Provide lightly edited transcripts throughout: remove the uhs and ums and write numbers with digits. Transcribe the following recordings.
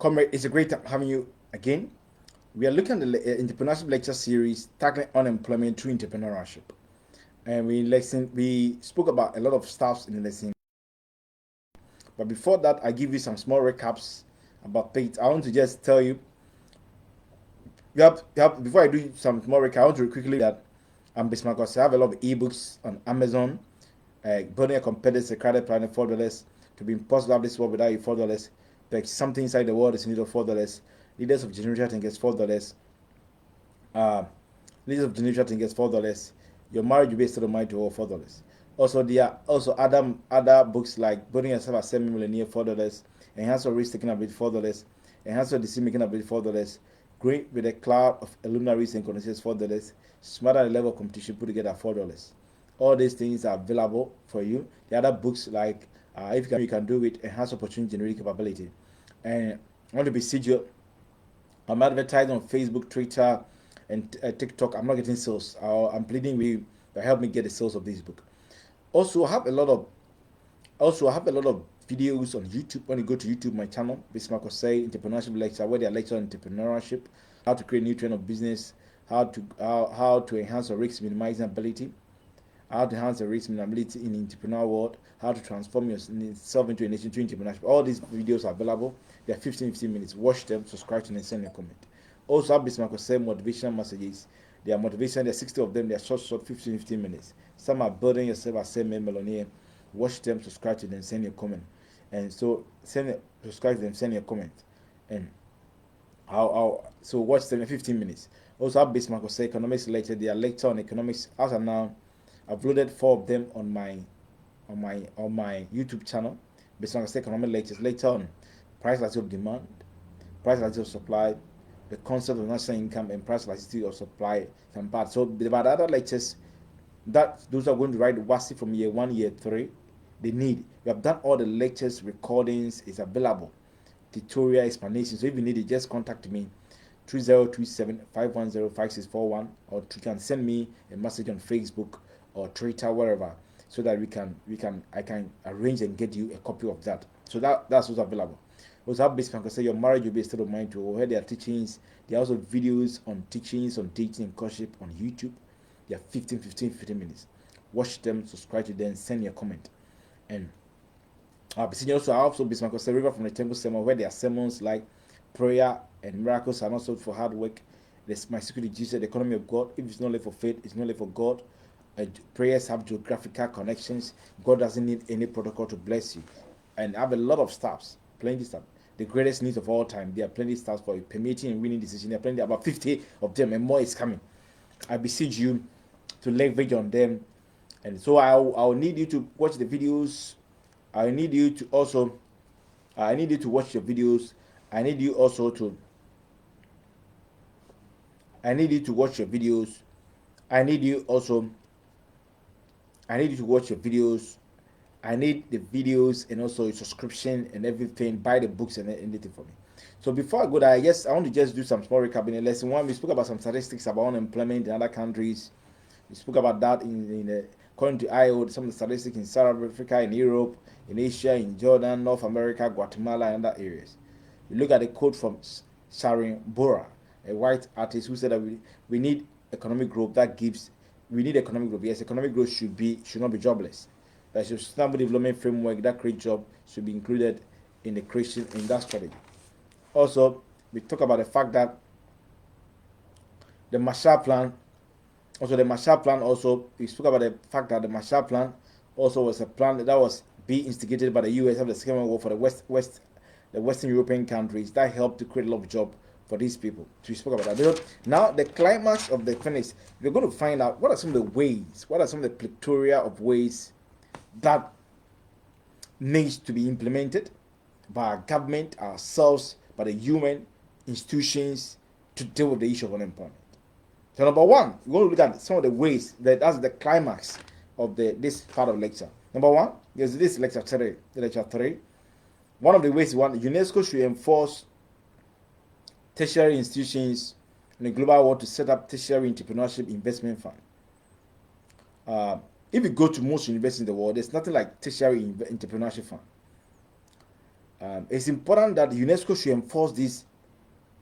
Comrade, it's a great time having you again. We are looking at the entrepreneurship lecture series tackling unemployment through entrepreneurship. And we spoke about a lot of stuff in the lesson. But before that, I give you some small recaps about things. I want to just tell you, before I do some small recap, I want to quickly that I'm Bismarck. I have a lot of ebooks on Amazon. Building a competitive credit plan $4 to be impossible to have this world without you $4. Like something inside the world is in need of $4. Leaders of generation thinkers $4. Uh, Leaders of generation thinkers $4. Your marriage will be a state of mind to all $4. Also, there are also other books like Building Yourself as Semi-Millionaire $4. Enhance your risk taking ability $4. Enhance your decision making ability $4. Great with a cloud of luminaries and conditions $4. Smarter level of competition put together $4. All these things are available for you. The other books like if you can do it, enhance opportunity generating capability. And I want to beseech you. I'm advertising on Facebook, Twitter, and TikTok. I'm not getting sales. I'm pleading with you to help me get the sales of this book. Also, I have a lot of videos on YouTube. When you go to YouTube, my channel, Bismarck Osei Entrepreneurship Lecture, where they are lecture on entrepreneurship, how to create new trend of business, how to enhance your risk minimizing ability, how to enhance the risk minimizability in the entrepreneurial world, how to transform yourself into a nation through entrepreneurship. All these videos are available. They are 15 minutes. Watch them, subscribe to them, and send me a comment. Also, I have Bismarck Osei motivational messages. They are motivation. There are 60 of them. They are short, 15 minutes. Some are building yourself as semi-millionaire. Watch them, subscribe to them, send your comment. And so subscribe to them, send your comment. And so watch them in 15 minutes. Also, I have Bismarck Osei economics lecture. They are lecture on economics. As of now, I've loaded 4 of them on my YouTube channel. Bismarck Osei economic lectures. Later on, price elasticity of demand, price elasticity of supply, the concept of national income, and price elasticity of supply and part. So about other lectures that those are going to write WASI from year 1, year 3, they need. We have done all the lectures, recordings is available, tutorial explanation. So if you need it, just contact me 3027-510-5641, or you can send me a message on Facebook or Twitter, wherever, so that I can arrange and get you a copy of that. So that's what's available. Also, have Bismarck say your marriage will be a state of mind to where there are teachings. There are also videos on teachings on dating and courtship on YouTube. They are 15 minutes. Watch them, subscribe to them, send me a comment. And also Bismarck say River from the Temple Sermon, where there are sermons like prayer and miracles are not sold for hard work. There's my secret Jesus, the economy of God. If it's not left for faith, it's not left for God. Prayers have geographical connections. God doesn't need any protocol to bless you. And I have a lot of stuffs, plenty stuff. The greatest needs of all time. There are plenty stuff for permitting and winning decisions. There are plenty, about 50 of them, and more is coming. I beseech you to leverage on them. And so I'll need you to watch the videos. I need you to watch your videos. I need you to watch your videos. I need you to watch your videos. I need the videos and also a subscription and everything. Buy the books and anything for me. So before I go there, I want to just do some small recap in lesson 1. We spoke about some statistics about unemployment in other countries. We spoke about that according to IO, some of the statistics in South Africa, in Europe, in Asia, in Jordan, North America, Guatemala, and other areas. We look at a quote from Sharon Bora, a white artist, who said that we need economic growth we need economic growth. Yes, economic growth should not be jobless. That sustainable development framework that creates jobs should be included in the creation in that strategy. Also, we talk about the fact that the Marshall Plan. We spoke about the fact that the Marshall Plan also was a plan that was being instigated by the U.S. after the Second World War for the Western European countries that helped to create a lot of jobs for these people. So we spoke about that. Now, the climax of the finish, we're going to find out what are some of the plethora of ways that needs to be implemented by our government, ourselves, by the human institutions to deal with the issue of unemployment. So number 1, we're going to look at some of the ways that's the climax of this part of lecture. Number 1, is this lecture 3. One of the ways UNESCO should enforce tertiary institutions in the global world to set up tertiary entrepreneurship investment fund. If you go to most universities in the world, there's nothing like tertiary entrepreneurship fund. it's important that UNESCO should enforce these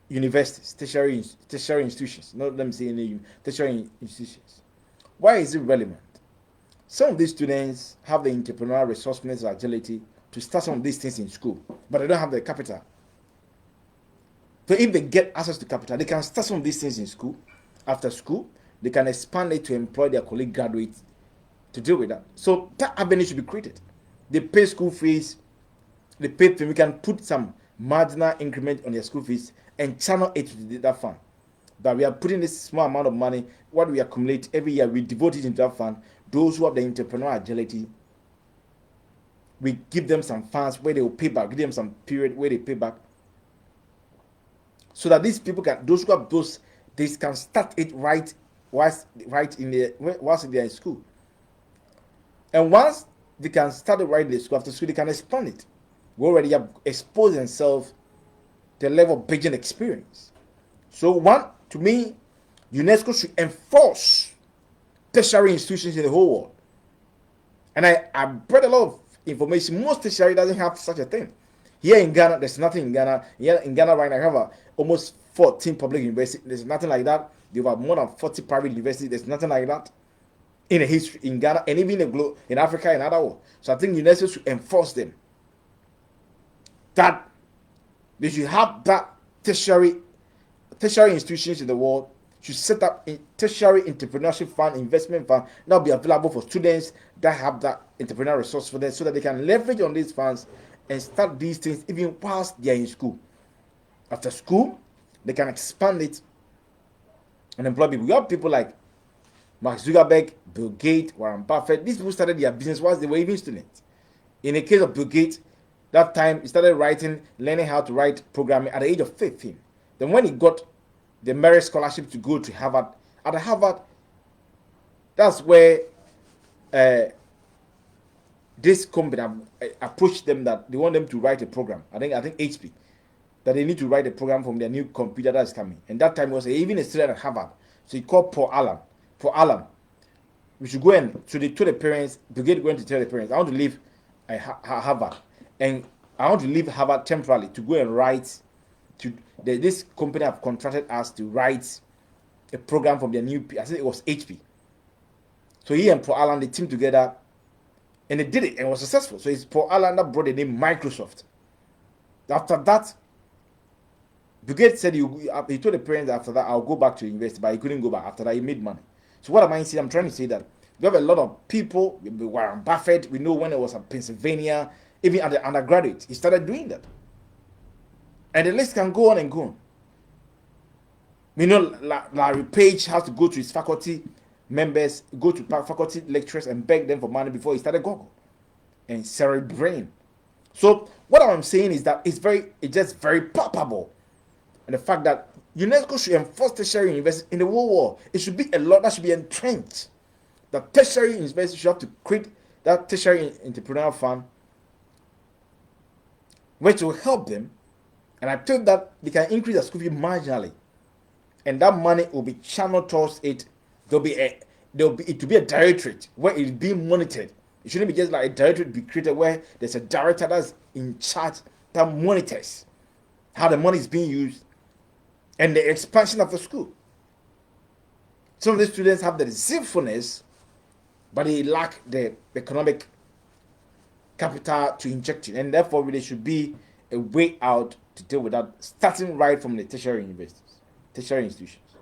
universities, tertiary institutions, not let me say any tertiary institutions. Why is it relevant? Some of these students have the entrepreneurial resourcefulness or agility to start some of these things in school, but they don't have the capital. So if they get access to capital, they can start some of these things in school. After school, they can expand it to employ their colleague graduates to deal with that. So that avenue should be created. They pay school fees, they pay them. We can put some marginal increment on their school fees and channel it to that fund. But we are putting this small amount of money, what we accumulate every year, we devote it into that fund. Those who have the entrepreneurial agility, we give them some funds where they will pay back, give them some period where they pay back. So that these people can, those who have those, they can start it whilst they are in school. And once they can start it right in the school, after school, they can expand it. We already have exposed themselves to the level of Beijing experience. So to me, UNESCO should enforce tertiary institutions in the whole world. And I brought a lot of information. Most tertiary doesn't have such a thing. Here in Ghana, there's nothing in Ghana. Here in Ghana right now, I have almost 14 public universities. There's nothing like that. There are more than 40 private universities. There's nothing like that in the history in Ghana and even in the globe, in Africa and other world. So I think UNESCO should enforce them. That they should have that tertiary institutions in the world should set up a tertiary entrepreneurship fund, investment fund that will be available for students that have that entrepreneurial resource for them, so that they can leverage on these funds and start these things even whilst they are in school. After school, they can expand it and employ people. We have people like Mark Zuckerberg, Bill Gates, Warren Buffett. These people started their business whilst they were even students. In the case of Bill Gates, that time he started learning how to write programming at the age of 15. Then when he got the merit scholarship to go to Harvard, at Harvard, that's where this company approached them that they want them to write a program. I think HP, that they need to write a program from their new computer that's coming. And that time was even a student at Harvard. So he called Paul Allen. Paul Allen, we should go and so they told the parents, Brigade going to tell the parents, I want to leave Harvard, and I want to leave Harvard temporarily to go and write. This company have contracted us to write a program from their new, I think it was HP. So he and Paul Allen, they teamed together and they did it and it was successful. So it's Paul Allen that brought the name Microsoft. After that, Bill Gates said he told the parents that after that I'll go back to university, but he couldn't go back. After that, he made money. So what am I saying? I'm trying to say that we have a lot of people. Warren Buffett, we know when it was in Pennsylvania, even at the undergraduate, he started doing that. And the list can go on and go on. We know Larry Page has to go to his faculty members, go to faculty lecturers and beg them for money before he started Google. And Sarah Brain. So what I'm saying is that it's just very palpable. And the fact that UNESCO should enforce tertiary universities in the whole world. It should be a law that should be entrenched. That tertiary universities should have to create that tertiary entrepreneurial fund, which will help them. And I told that they can increase the school fee marginally, and that money will be channeled towards it. It will be a directorate where it's being monitored. It shouldn't be just like a directorate be created where there's a director that's in charge that monitors how the money is being used and the expansion of the school. Some of the students have the resourcefulness, but they lack the economic capital to inject it, and therefore there should be a way out to deal with that, starting right from the tertiary universities, tertiary institutions.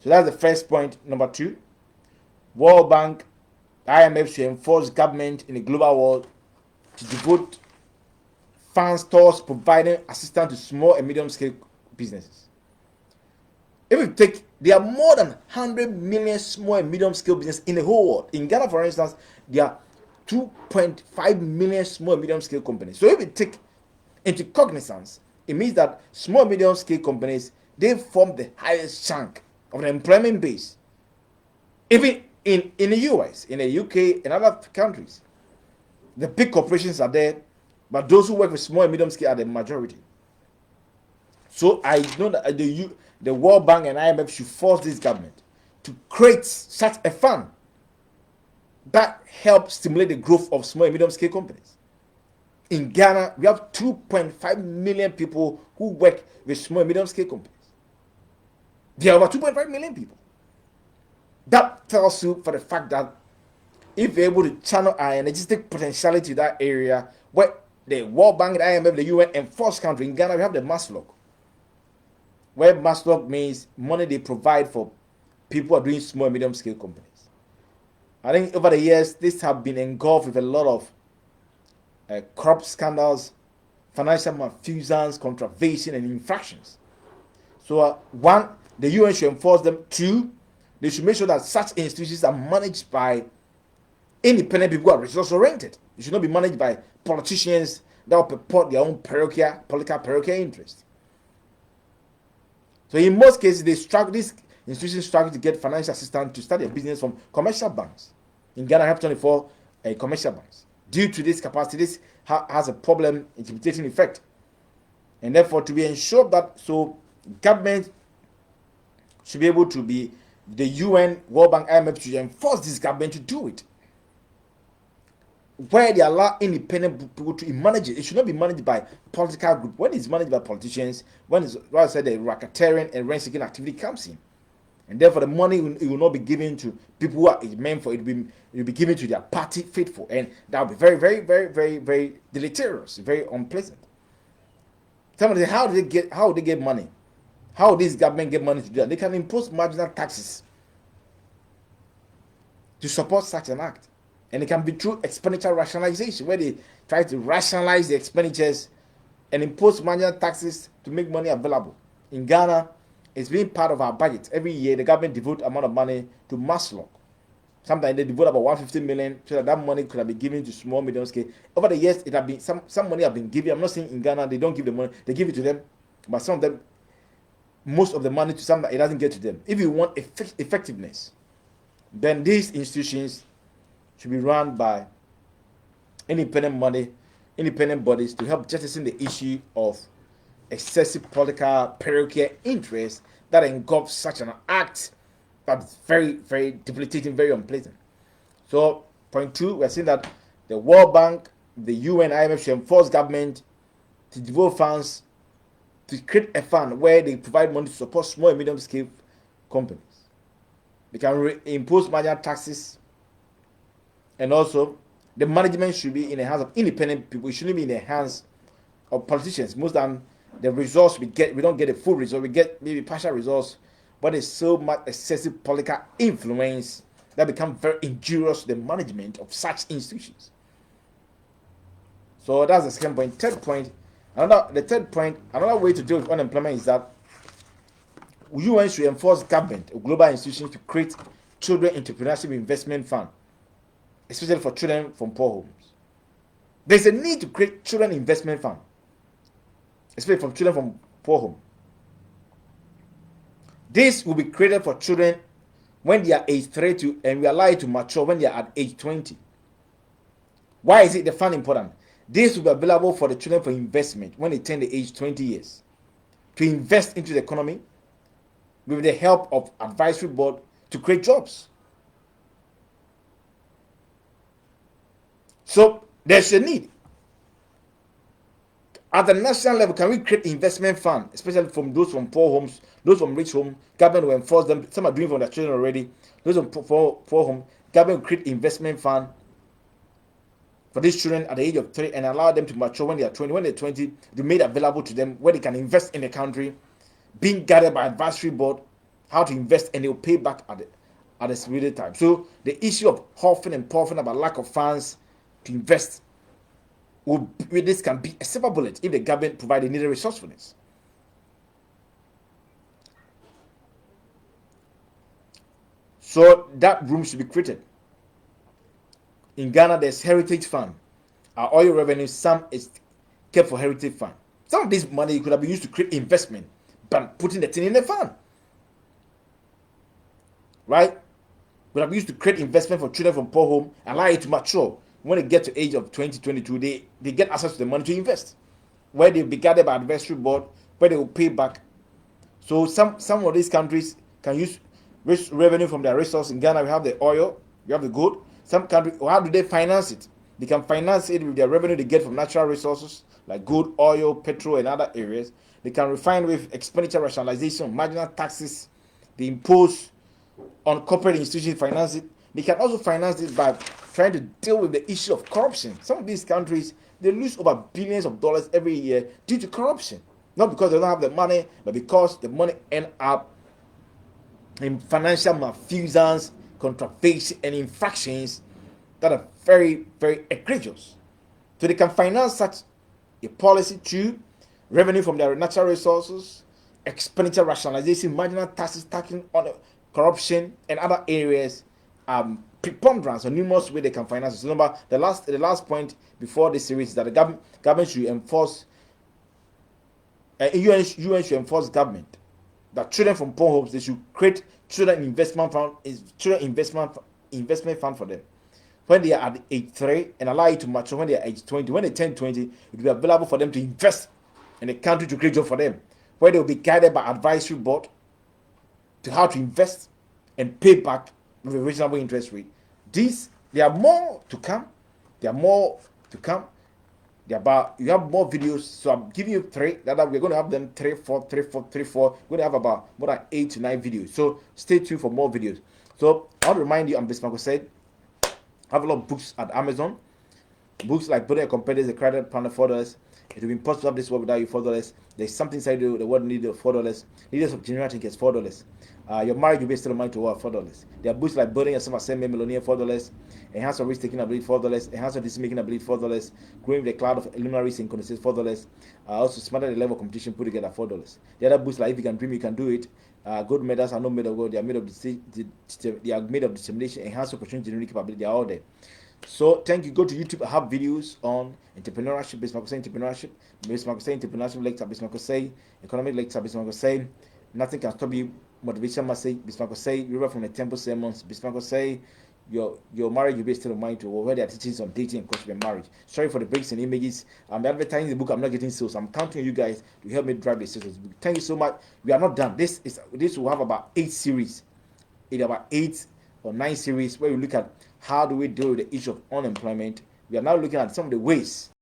So that's the first point. Number 2, World Bank, IMF should enforce government in the global world to devote funds towards providing assistance to small and medium scale businesses. If we take, there are more than 100 million small and medium scale businesses in the whole world. In Ghana, for instance, there are 2.5 million small and medium scale companies. So if we take into cognizance, it means that small and medium scale companies, they form the highest chunk of the employment base. Even in the US, in the UK, and other countries, the big corporations are there, but those who work with small and medium scale are the majority. So I know that the World Bank and IMF should force this government to create such a fund that helps stimulate the growth of small and medium scale companies. In Ghana, we have 2.5 million people who work with small and medium scale companies. There are over 2.5 million people. That tells you for the fact that if we're able to channel our energetic potentiality to that area where the World Bank, the IMF, the UN enforce country, in Ghana we have the Maslow, where Maslow means money they provide for people who are doing small and medium scale companies. I think over the years this have been engulfed with a lot of corrupt scandals, financial malfeasance, contravention, and infractions. So one, the UN should enforce them. Two, they should make sure that such institutions are managed by independent people who are resource oriented. It should not be managed by politicians that will purport their own political interests. So in most cases, these institutions struggle to get financial assistance to start a business from commercial banks. In Ghana, I have 24 commercial banks. Due to this capacity, this has a problem intimidating effect. And therefore, to be ensured that, so government should be able to be, the UN, World Bank, IMF should enforce this government to do it. Where they allow independent people to manage it, it should not be managed by political group. When it's managed by politicians, when I said the racketeering and rent-seeking activity comes in, and therefore the money will not be given to people who are meant for it. It will be given to their party faithful, and that will be very, very, very, very, very deleterious, very unpleasant. Somebody say, how do they get money? How will this government get money to do that? They can impose marginal taxes to support such an act. And it can be through expenditure rationalization, where they try to rationalize the expenditures and impose marginal taxes to make money available. In Ghana, it's been part of our budget. Every year, the government devote amount of money to Maslow. Sometimes they devote about 150 million so that money could have been given to small, medium scale. Over the years, it have been some money have been given. I'm not saying in Ghana they don't give the money; they give it to them, but some of them, most of the money to some, it doesn't get to them. If you want effectiveness, then these institutions should be run by independent bodies to help jettison the issue of excessive political parochial interest that engulfs such an act that's very, very debilitating, very unpleasant. So, point two, we're saying that the World Bank, the UN, IMF should enforce government to devote funds to create a fund where they provide money to support small and medium scale companies. They can impose marginal taxes. And also, the management should be in the hands of independent people. It shouldn't be in the hands of politicians. Most than the resource we don't get a full resource. We get maybe partial resource, but there's so much excessive political influence that becomes very injurious to the management of such institutions. So that's the second point. Third point, another way to deal with unemployment is that UN should enforce government or global institutions to create children entrepreneurship investment fund, especially for children from poor homes. There's a need to create children investment fund, especially for children from poor homes. This will be created for children when they are age 3 and we allow it to mature when they are at age 20. Why is it the fund important? This will be available for the children for investment when they turn the age 20 years to invest into the economy with the help of advisory board to create jobs. So there's a need. At the national level, can we create investment fund, especially from those from poor homes, those from rich homes? Government will enforce them. Some are doing for their children already. Those from poor homes, government will create investment fund for these children at the age of 3 and allow them to mature when they are 20. When they're 20, they made available to them where they can invest in the country, being guided by advisory board, how to invest, and they will pay back at the specific time. So the issue of huffing and puffing about lack of funds to invest, this can be a silver bullet if the government provides needed resourcefulness. So that room should be created. In Ghana, there's heritage fund. Our oil revenue, some is kept for heritage fund. Some of this money could have been used to create investment, but putting the thing in the fund. Right? Could have been used to create investment for children from poor home, allow it to mature. When they get to age of 20, 22, they get access to the money to invest, where they'll be guided by advisory board, where they will pay back. So some of these countries can use revenue from their resources. In Ghana, we have the oil, we have the gold. Some countries, how do they finance it? They can finance it with their revenue they get from natural resources like gold, oil, petrol, and other areas. They can refine with expenditure rationalization, marginal taxes they impose on corporate institutions finance it. They can also finance it by trying to deal with the issue of corruption. Some of these countries, they lose over billions of dollars every year due to corruption. Not because they don't have the money, but because the money end up in financial malfeasance, contravention, and infractions that are very, very egregious. So they can finance such a policy through revenue from their natural resources, expenditure rationalization, marginal taxes, taxing on corruption, and other areas. Preponderance or numerous ways they can finance it. Remember, the last point before this series is that the government should enforce, UN should enforce government that children from poor homes, they should create children investment fund for them when they are at age 3 and allow it to mature when they are age 20. When they turn 20, it will be available for them to invest in the country to create job for them, where they will be guided by advisory board to how to invest and pay back with a reasonable interest rate. There are more to come. There are more to come. You have more videos, so I'm giving you 3. That we're going to have them 3, 4, 3, 4, 3, 4. We're going to have about more than 8 to 9 videos. So stay tuned for more videos. So I want to remind you, I'm Bismarck said, I have a lot of books at Amazon. Books like Building a Competitor, The Credit Planner, $4. It will be impossible to have this work without you, $4. There's something inside the world needed, $4. Leaders of Generating is $4. Your marriage will be still mind to work, $4. There are books like Building Yourself as a Millionaire, $4. Enhance your risk taking ability, $4. Enhance your decision making ability, $4. Growing with the cloud of eliminary risk and conditions, $4. Also smarter the level of competition put together, $4. The other books like If You Can Dream, You Can Do It. Gold medals are not made of gold. They are made of determination, enhance opportunity, generating capability. They are all there. So thank you. Go to YouTube. I have videos on entrepreneurship, Bismarck entrepreneurship, Bismarck entrepreneurship lecture, Bismarck economic lecture, Bismarck nothing can stop you. Motivation message, Bismarck river from the temple sermons, Bismarck your marriage will be still of mind to where they are teaching on dating and coaching marriage. Sorry for the breaks and images. I'm advertising the book. I'm not getting sales. I'm counting on you guys to help me drive the sales. Thank you so much. We are not done. This will have about 8 series. About 8 or 9 series where we look at how do we deal with the issue of unemployment. We are now looking at some of the ways